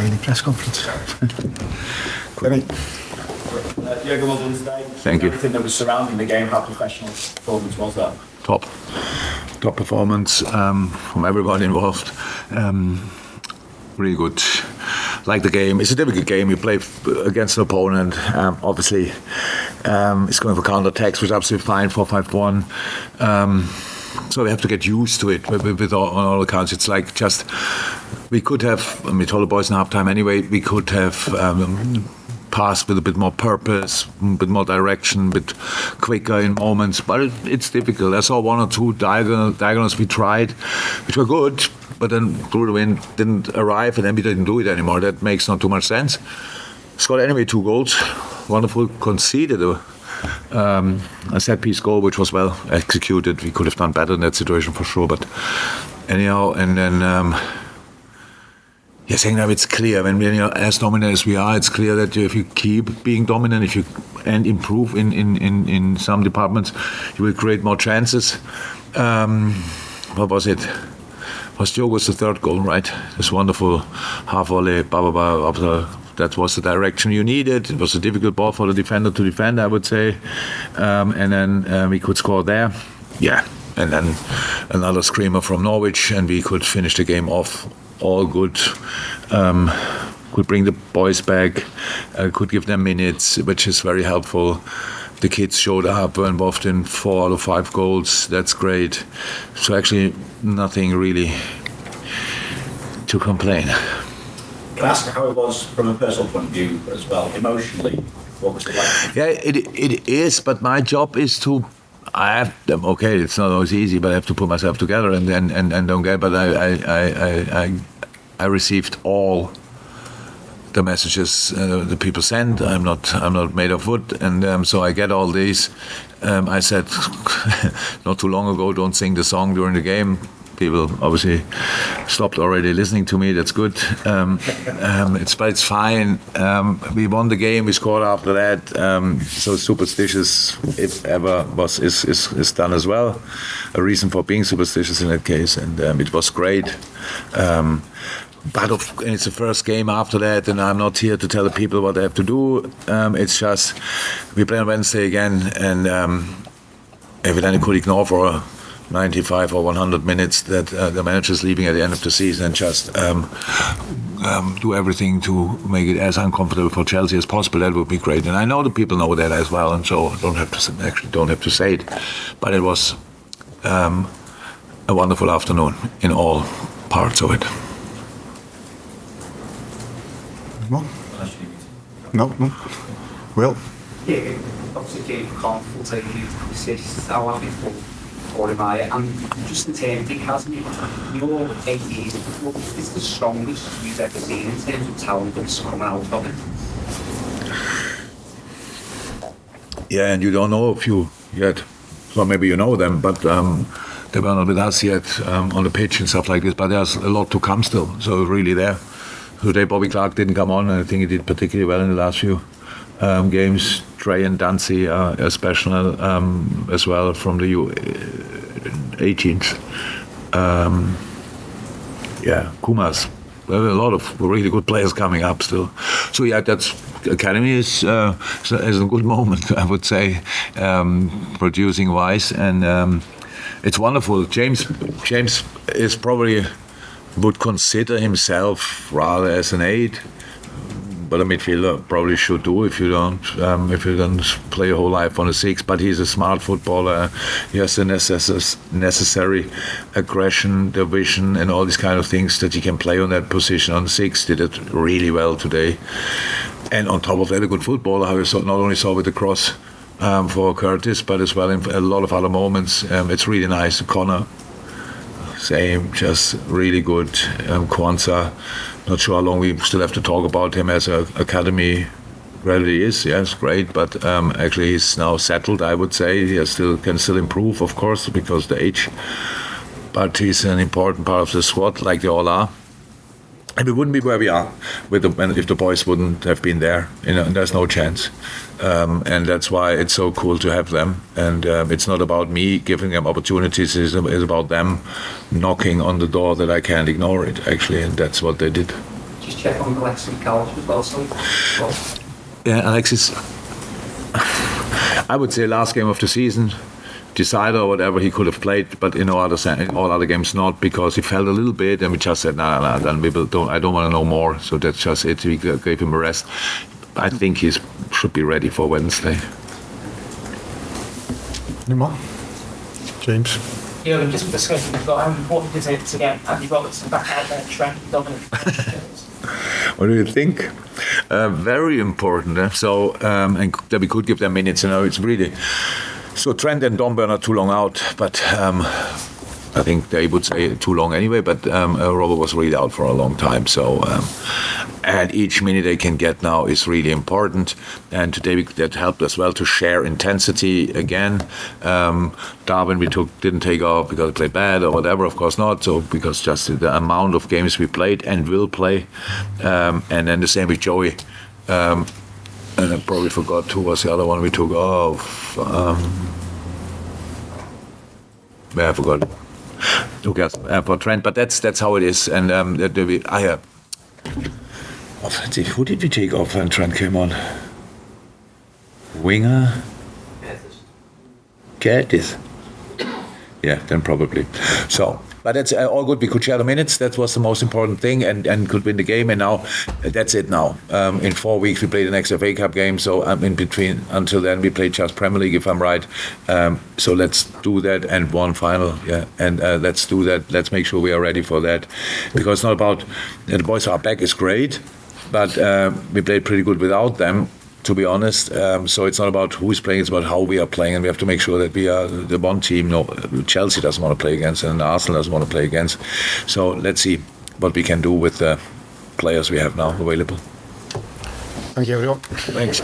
daily press conference. Jurgen, well done today. Thank you. Everything that was surrounding the game, how professional performance was that? Top performance from everybody involved. Really good. Like the game, it's a difficult game. You play against an opponent. Obviously, it's going for counter-attacks, which is absolutely fine. 4-5-1. So we have to get used to it. With on all accounts, it's like just we could have. I mean, told the boys in halftime anyway. We could have. Pass with a bit more purpose, a bit more direction, a bit quicker in moments, but it's difficult. I saw one or two diagonals we tried, which were good, but then through the wind didn't arrive, and then we didn't do it anymore. That makes not too much sense. Scored anyway 2 goals, wonderful. Conceded a set-piece goal, which was well executed. We could have done better in that situation for sure, but anyhow, and then. Saying that it's clear when as dominant as we are, it's clear that if you keep being dominant, and improve in some departments, you will create more chances. What was it? Was the third goal, right? This wonderful half volley, that was the direction you needed. It was a difficult ball for the defender to defend, I would say, and then we could score there. Yeah, and then another screamer from Norwich, and we could finish the game off. All good. Could bring the boys back, could give them minutes, which is very helpful. The kids showed up, were involved in 4 out of 5 goals. That's great. So actually, nothing really to complain. Can I ask how it was from a personal point of view as well, emotionally? What was it like? Yeah, it is, but my job is to. I have them. Okay, it's not always easy, but I have to put myself together and don't get. But I received all the messages the people send. I'm not made of wood, and so I get all these. I said not too long ago, don't sing the song during the game. People obviously stopped already listening to me. That's good. It's fine. We won the game. We scored after that. So superstitious, if ever, is done as well. A reason for being superstitious in that case, and it was great. But it's the first game after that, and I'm not here to tell the people what they have to do. It's just we play on Wednesday again, and if it any could ignore for 95 or 100 minutes that the manager's leaving at the end of the season, and just do everything to make it as uncomfortable for Chelsea as possible, that would be great. And I know the people know that as well, and so don't have to say it. But it was a wonderful afternoon in all parts of it. No. Will? Yeah, obviously comfortable taking assists. How happy for him I am. Just in terms of hasn't your 8 years, what is the strongest you've ever seen in terms of talent that's coming out of it? Yeah, and you don't know a few yet. So maybe you know them, but they were not with us yet on the pitch and stuff like this. But there's a lot to come still. So really there. Today Bobby Clark didn't come on, and I think he did particularly well in the last few games. Trey and Dancy are special as well from the U18s. Kumas. There are a lot of really good players coming up still. So yeah, that's academy is a good moment, I would say, producing wise, and it's wonderful. James is probably would consider himself rather as an 8, but a midfielder probably should do if you don't play your whole life on a 6. But he's a smart footballer. He has the necessary aggression, the vision, and all these kind of things that he can play on that position on 6. Did it really well today, and on top of that, a good footballer. How you not only saw with the cross for Curtis, but as well in a lot of other moments. It's really nice. Connor. Same, just really good. Kwanzaa, not sure how long we still have to talk about him as an academy gradually is. Yes, great, but actually he's now settled, I would say. He can still improve, of course, because the age. But he's an important part of the squad, like they all are. And we wouldn't be where we are if the boys wouldn't have been there. There's no chance. And that's why it's so cool to have them. And it's not about me giving them opportunities. It's about them knocking on the door that I can't ignore it, actually. And that's what they did. just check on Alexis Mac Allister as well. So, Yeah, Alexis, I would say last game of the season, decider or whatever, he could have played, but in all other games not, because he felt a little bit, and we just said, no, then I don't want to know more. So that's just it. We gave him a rest. I think he should be ready for Wednesday. Any more? James? Yeah, just discussing, how important is it to get Andy Robertson back out there, Trent, Dominic? What do you think? Very important. So, and that we could give them minutes. It's really. So Trent and Dom were not too long out, but I think they would say too long anyway. But Robert was really out for a long time. So, and each minute they can get now is really important. And today that helped as well to share intensity again. Darwin didn't take off because he played bad or whatever. Of course not. So because just the amount of games we played and will play, and then the same with Joey. And I probably forgot who was the other one we took off. Yeah, I forgot. Okay, for Trent, but that's how it is. And who did we take off when Trent came on? Winger? Curtis. Yeah, then probably. So, but that's all good. We could share the minutes. That was the most important thing, and could win the game. And now, that's it. Now, in 4 weeks we play the next FA Cup game. So in between, until then, we play just Premier League, if I'm right. So let's do that, and one final. Yeah, and let's do that. Let's make sure we are ready for that, because it's not about the boys are back is great, but we played pretty good without them, to be honest. So it's not about who is playing, it's about how we are playing, and we have to make sure that we are the one team. No, Chelsea doesn't want to play against, and Arsenal doesn't want to play against. So let's see what we can do with the players we have now available. Thank you, everyone. Thanks.